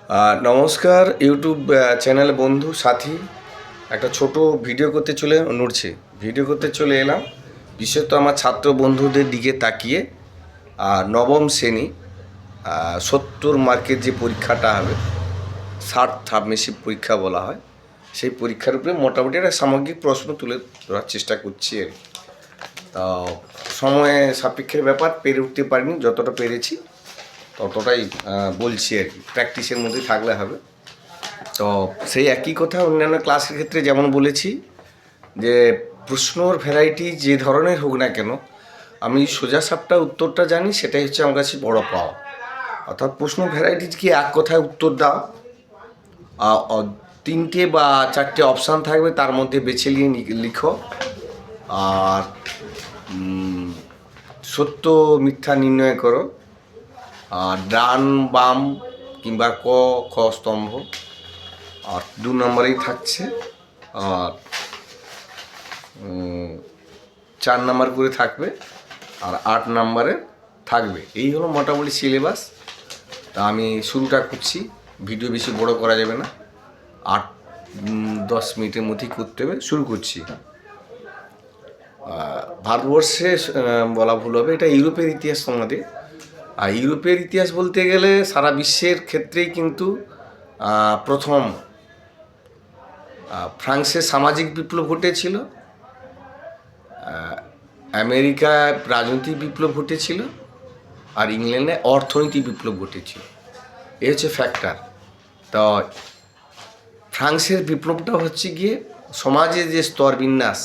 নমস্কার YouTube channel বন্ধু সাথী, একটা ছোট ভিডিও করতে চলে এলাম। বিশেষত আমার ছাত্র বন্ধুদের দিকে তাকিয়ে নবম শ্রেণী 70 মার্কের যে পরীক্ষাটা হবে, ষাট সাবমিশিভ পরীক্ষা বলা হয়, সেই পরীক্ষার উপরে মোটামুটি একটা সামগ্রিক প্রশ্ন তুলে ধরার চেষ্টা করছি আর কি। তা সময়ে সাপেক্ষের ব্যাপার, পেরে উঠতে পারিনি, যতটা পেরেছি ততটাই বলছি আর কি। প্র্যাকটিসের মধ্যে থাকলে হবে। তো সেই একই কথা অন্যান্য ক্লাসের ক্ষেত্রে যেমন বলেছি যে প্রশ্নর ভ্যারাইটি যে ধরনের হোক না কেন, আমি সোজা সাপটা উত্তরটা জানি, সেটাই হচ্ছে আমার কাছে বড় পাওয়া। অর্থাৎ প্রশ্ন ভ্যারাইটি কি এক কথায় উত্তর দাও, তিনটে বা চারটে অপশান থাকবে, তার মধ্যে বেছে নিয়ে লিখো, আর সত্য মিথ্যা নির্ণয় করো, ডান বাম কিংবা ক খ স্তম্ভ, আর 2 নম্বরেই থাকছে, আর 4 নম্বর করে থাকবে, আর 8 নম্বরে থাকবে। এই হলো মোটামুটি সিলেবাস। তা আমি শুরুটা করছি, ভিডিও বেশি বড় করা যাবে না, 8-10 মিনিটের মধ্যেই করতে হবে। শুরু করছি। ভারতবর্ষে বলা ভুল হবে, এটা ইউরোপের ইতিহাস তোমাদের। আর ইউরোপের ইতিহাস বলতে গেলে সারা বিশ্বের ক্ষেত্রেই কিন্তু প্রথম ফ্রান্সে সামাজিক বিপ্লব ঘটেছিল, আমেরিকায় রাজনৈতিক বিপ্লব ঘটেছিল, আর ইংল্যান্ডে অর্থনৈতিক বিপ্লব ঘটেছিল। এ হচ্ছে ফ্যাক্টর। তো ফ্রান্সের বিপ্লবটা হচ্ছে গিয়ে সমাজের যে স্তর বিন্যাস,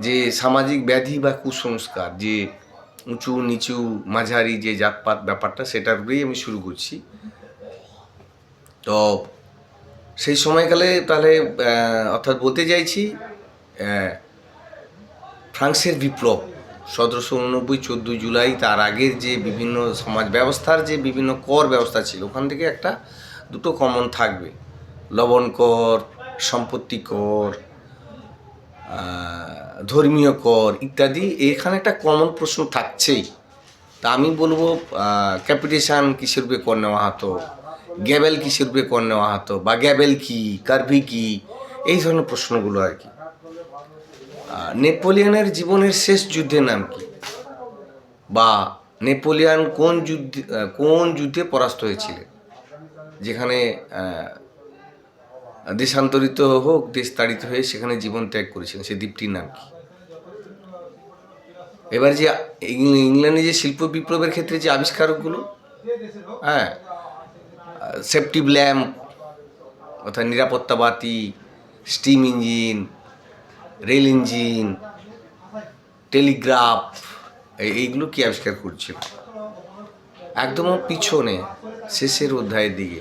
যে সামাজিক ব্যাধি বা কুসংস্কার, যে উঁচু নিচু মাঝারি যে জাতপাত ব্যাপারটা, সেটার উপরেই আমি শুরু করছি। তো সেই সময়কালে তাহলে অর্থাৎ বলতে চাইছি ফ্রান্সের বিপ্লব 1789 14 জুলাই, তার আগের যে বিভিন্ন সমাজ ব্যবস্থার যে বিভিন্ন কর ব্যবস্থা ছিল, ওখান থেকে একটা দুটো কমন থাকবে, লবণ কর, সম্পত্তি কর, ধর্মীয় কর ইত্যাদি। এখানে একটা কমন প্রশ্ন থাকছেই। তা আমি বলবো ক্যাপিটেশন কিসের রূপে কর নেওয়া হতো, গ্যাবেল কিসের রূপে কর নেওয়া হতো, বা গ্যাবেল কি, কার্ভি কি, এই ধরনের প্রশ্নগুলো আর কি। নেপোলিয়নের জীবনের শেষ যুদ্ধের নাম কি, বা নেপোলিয়ন কোন যুদ্ধে পরাস্ত হয়েছিলেন, যেখানে দেশান্তরিত হোক, দেশ তাড়িত হয়ে সেখানে জীবন ত্যাগ করেছিলেন, সেই দ্বীপটির নাম কি। এবার যে ইংল্যান্ডে যে শিল্প বিপ্লবের ক্ষেত্রে যে আবিষ্কারকগুলো, সেফটি ল্যাম্প অর্থাৎ নিরাপত্তা বাতি, steam engine, rail engine, Telegraph, এইগুলো কি আবিষ্কার করছিল। একদম পিছনে শেষের অধ্যায়ের দিকে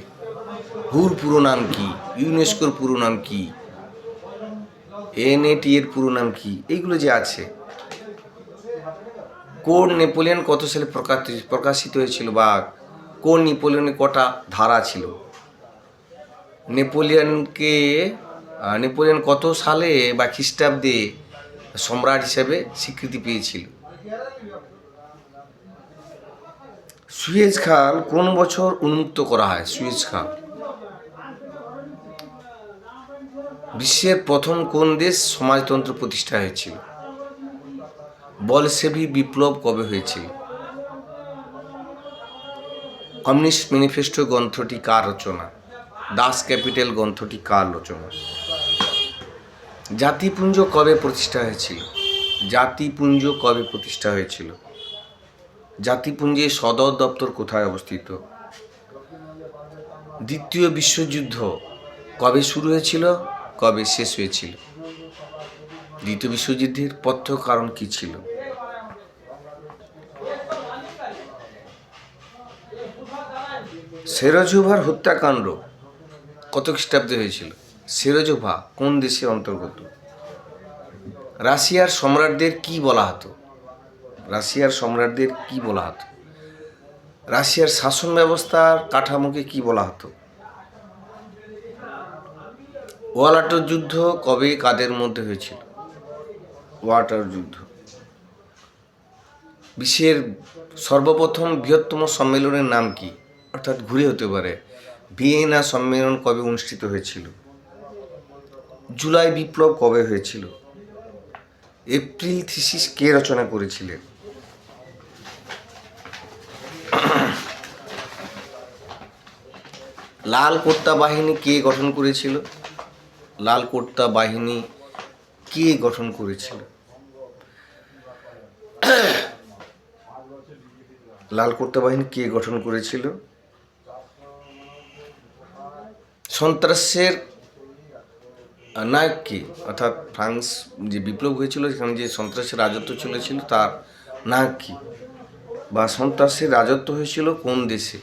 হুর পুরো নাম কি, ইউনেস্কোর পুরো নাম কি, এনএটি এর পুরো নাম কি, এইগুলো যে আছে। কোন নেপোলিয়ন কত সালে প্রকাশিত হয়েছিল, বা কোন নেপোলিয়নের কটা ধারা ছিল, নেপোলিয়ন কত সালে বা খ্রিস্টাব্দে সম্রাট হিসেবে স্বীকৃতি পেয়েছিল। সুয়েজ খাল কোন বছর উন্মুক্ত করা হয়, সুয়েজ খাল। বিশ্বের প্রথম কোন দেশ সমাজতন্ত্র প্রতিষ্ঠা হয়েছিল, বলশেভি বিপ্লব কবে হয়েছিল। কমিউনিস্ট ম্যানিফেস্টো গ্রন্থটি কার রচনা, দাস ক্যাপিটাল গ্রন্থটি কার রচনা। জাতিপুঞ্জ কবে প্রতিষ্ঠা হয়েছিল, জাতিপুঞ্জ কবে প্রতিষ্ঠা হয়েছিল। জাতিপুঞ্জের সদর দপ্তর কোথায় অবস্থিত। দ্বিতীয় বিশ্বযুদ্ধ কবে শুরু হয়েছিল, কবে শেষ হয়েছিল। দ্বিতীয় বিশ্বযুদ্ধের পথ্য কারণ কি ছিল। সেরোজোভার হত্যাকাণ্ড কত খ্রিস্টাব্দে হয়েছিল। সেরোজোভা কোন দেশের অন্তর্গত। রাশিয়ার সম্রাটদের কি বলা হতো, রাশিয়ার সম্রাটদের কি বলা হতো। রাশিয়ার শাসন ব্যবস্থার কাঠামোকে কি বলা হতো। ওয়াটার যুদ্ধ কবে কাদের মধ্যে হয়েছিল, ওয়াটার যুদ্ধ। বিশ্বের সর্বপ্রথম বৃহত্তম সম্মেলনের নাম কি, অর্থাৎ ঘুরে হতে পারে, ভিয়েনা সম্মেলন কবে অনুষ্ঠিত হয়েছিল? জুলাই বিপ্লব কবে হয়েছিল? এপ্রিল থিসিস কে রচনা করেছিলেন? লাল কোর্তা বাহিনী কে গঠন করেছিল? লাল কোর্তা বাহিনী কে গঠন করেছিল? লাল কোর্তা বাহিনী কে গঠন করেছিল? সন্ত্রাসের নায়ক কে? অর্থাৎ ফ্রান্স যে বিপ্লব হয়েছিল সেখানে যে সন্ত্রাসের রাজত্ব চলেছিল তার নায়ক কি? বা সন্ত্রাসের রাজত্ব হয়েছিল কোন দেশে?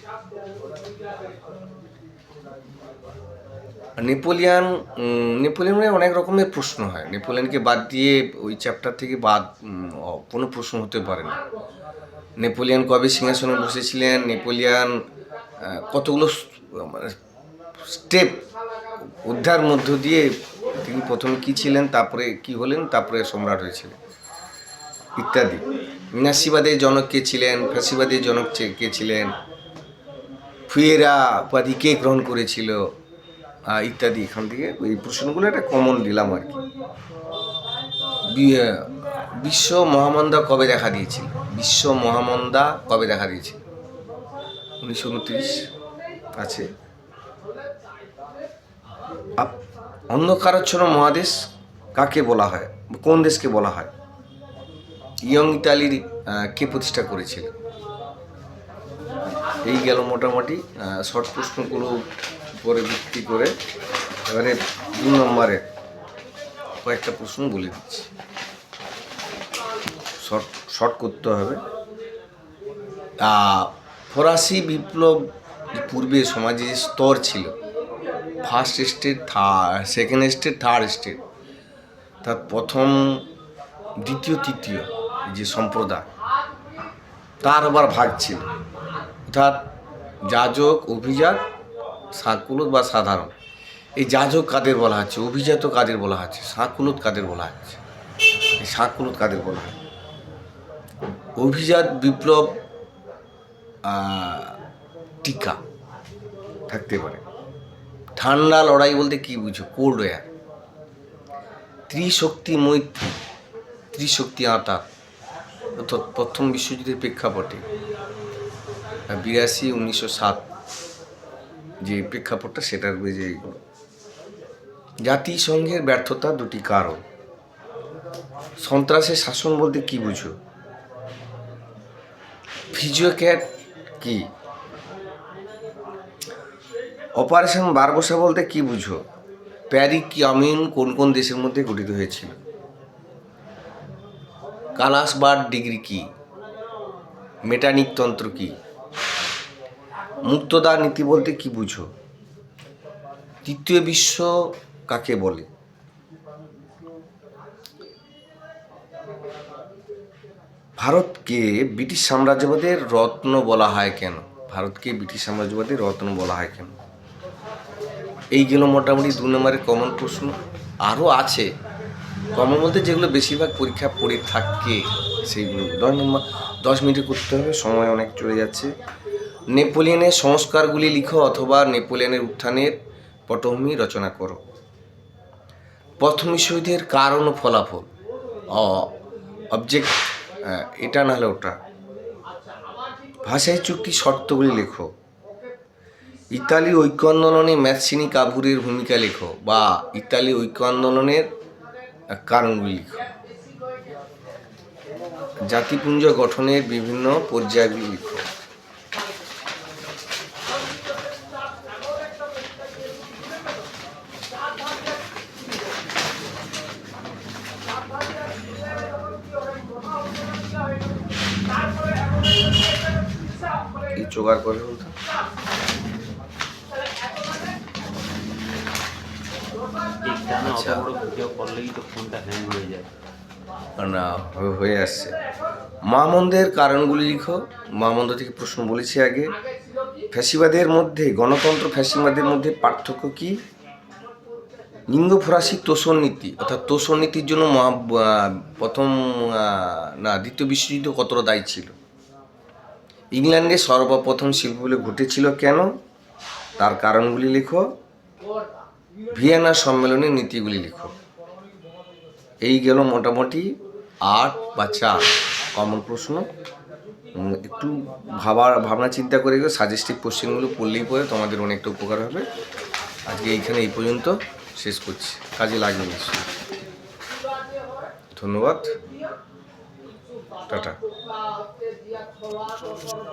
নেপোলিয়নের অনেক রকমের প্রশ্ন হয়। নেপোলিয়নকে বাদ দিয়ে ওই চ্যাপ্টার থেকে কোনো প্রশ্ন হতে পারে না। নেপোলিয়ন কবে সিংহাসনে বসেছিলেন? নেপোলিয়ন কতগুলো স্টেপ অধ্যায়ের মধ্য দিয়ে তিনি প্রথমে কী ছিলেন, তারপরে কি হলেন, তারপরে সম্রাট হয়েছিলেন ইত্যাদি। নাসিবাদের জনক কে ছিলেন? ফ্যাসিবাদের জনক কে ছিলেন? ফুয়েরা উপাধি কে গ্রহণ করেছিল? ইত্যাদি। এখান থেকে এই প্রশ্নগুলো একটা কমন দিলাম আর কি। বিশ্ব মহামন্দা কবে দেখা দিয়েছিল? বিশ্ব মহামন্দা কবে দেখা দিয়েছিল? 1929 আছে। অন্ধকারাচ্ছন্ন মহাদেশ কাকে বলা হয়? কোন দেশকে বলা হয়? ইয়ং ইতালির কে প্রতিষ্ঠা করেছিল? এই গেল মোটামুটি শর্ট প্রশ্নগুলো উপরে ভিত্তি করে। এবারে 2 নম্বরে কয়েকটা প্রশ্ন বলে দিচ্ছি, শর্ট করতে হবে। ফরাসি বিপ্লব পূর্বে সমাজে যে স্তর ছিল, first state, second state, third state, তার প্রথম, দ্বিতীয়, তৃতীয় যে সম্প্রদায়, তার আবার ভাগ ছিল। অর্থাৎ যাজক, অভিজাত, সাকুলত বা সাধারণ। এই যাজক কাদের বলা হচ্ছে? অভিজাত কাদের বলা হচ্ছে? সাকুলত কাদের বলা হচ্ছে? এই সাকুলত কাদের বলা হয়? অভিজাত বিপ্লব টিকা থাকতে পারে। ঠান্ডা লড়াই বলতে কি বুঝো? Cold war. ত্রিশক্তি মৈত্রী, ত্রিশক্তি আঁতা, অর্থাৎ প্রথম বিশ্বযুদ্ধের প্রেক্ষাপটে 82, 1907 যে প্রেক্ষাপটটা, সেটার যে এইগুলো। জাতিসংঘের ব্যর্থতা 2টি কারণ। সন্ত্রাসের শাসন বলতে কি বুঝো? ফিজিওক্যাট কি? অপারেশন বারবোসা বলতে কি বুঝো? প্যারিক আমিন কোন কোন দেশের মধ্যে গঠিত হয়েছিল? কালাসবার্ড ডিগ্রি কি? মেটানিক তন্ত্র কি? মুক্তদার নীতি বলতে কি বুঝো? তৃতীয় বিশ্ব কাকে বলে? ভারতকে ব্রিটিশ সাম্রাজ্যবাদের রত্ন বলা হয় কেন? ভারতকে ব্রিটিশ সাম্রাজ্যবাদের রত্ন বলা হয় কেন? এই গেল মোটামুটি 2 নম্বরের কমন প্রশ্ন। আরও আছে কমন বলতে যেগুলো বেশিরভাগ পরীক্ষা পড়ে থাকে সেইগুলো। 10 মিনিটে করতে হবে, সময় অনেক চলে যাচ্ছে। নেপোলিয়নের সংস্কারগুলি লিখো অথবা নেপোলিয়নের উত্থানের পটভূমি রচনা করো। প্রথম বিশ্বযুদ্ধের কারণ ও ফলাফল, অবজেক্ট, এটা নাহলে ওটা। ভাষাই চুক্তির শর্তগুলি লেখো। ইতালি ঐক্য আন্দোলনে ম্যাসিনি কাভুরের ভূমিকা লেখো বা ইতালি ঐক্য আন্দোলনের কারণগুলি লিখো। জাতিপুঞ্জ গঠনের বিভিন্ন পর্যায়গুলি লিখো। এই জোগাড় করে বলতো না হয়ে আসছে। মহামন্দের কারণগুলি লিখো। মহামন্দ থেকে প্রশ্ন বলেছি আগে। ফ্যাসিবাদের মধ্যে, গণতন্ত্র ফ্যাসিবাদের মধ্যে পার্থক্য কি? লিঙ্গ ফরাসি তোষণ নীতি, অর্থাৎ তোষণ নীতির জন্য দ্বিতীয় বিশ্বযুদ্ধ কতটা দায়ী ছিল? ইংল্যান্ডে সর্বপ্রথম শিল্পগুলো ঘটেছিল কেন? তার কারণগুলি লিখো, ভিয়েনা সম্মেলনের নীতিগুলি লিখো। এই গেল মোটামুটি 8 বা 4 কমন প্রশ্ন। একটু ভাবনা চিন্তা করে গিয়ে সাজেস্টিভ কোশ্চেনগুলো পড়লেই পরে তোমাদের অনেকটা উপকার হবে। আজকে এইখানে এই পর্যন্ত শেষ করছি, কাজে লাগিয়ে নিচ্ছি। ধন্যবাদ, টাটা।